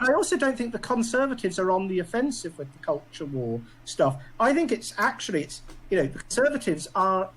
I also don't think the Conservatives are on the offensive with the culture war stuff. I think it's the Conservatives are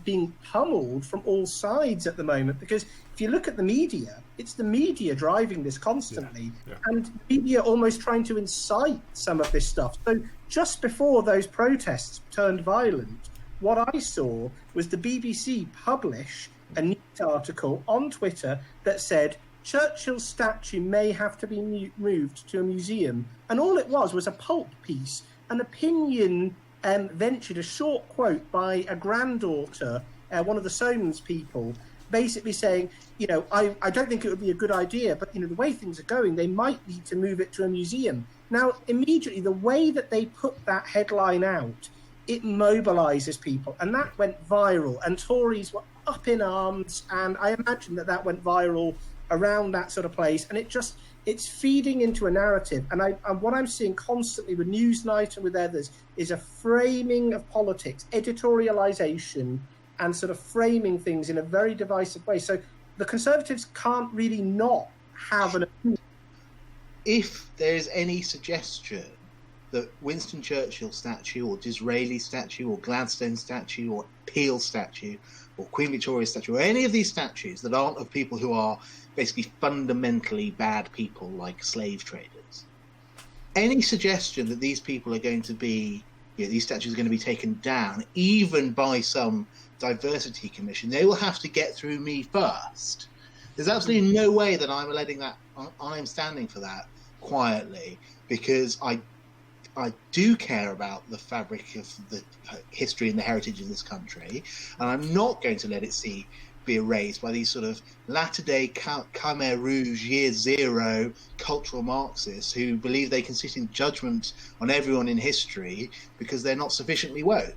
being pummeled from all sides at the moment, because if you look at the media, it's the media driving this constantly, and the media almost trying to incite some of this stuff. So just before those protests turned violent, what I saw was the BBC publish a news article on Twitter that said Churchill's statue may have to be moved to a museum. And all it was a pulp piece, an opinion ventured, a short quote by a granddaughter, one of the Somans people, basically saying, I don't think it would be a good idea, but, the way things are going, they might need to move it to a museum. Now, immediately, the way that they put that headline out, it mobilises people. And that went viral. And Tories were up in arms. And I imagine that went viral around that sort of place. And it's feeding into a narrative. And what I'm seeing constantly with Newsnight and with others is a framing of politics, editorialisation, and sort of framing things in a very divisive way. So the Conservatives can't really not have an opinion. If there's any suggestion that Winston Churchill statue or Disraeli statue or Gladstone statue or Peel statue or Queen Victoria statue or any of these statues that aren't of people who are basically fundamentally bad people like slave traders, any suggestion that these people are going to be, these statues are going to be taken down, even by some diversity commission, they will have to get through me first. There's absolutely no way that I'm standing for that quietly, because I do care about the fabric of the history and the heritage of this country, and I'm not going to let it be erased by these sort of latter-day Khmer Rouge Year Zero cultural Marxists who believe they can sit in judgment on everyone in history because they're not sufficiently woke.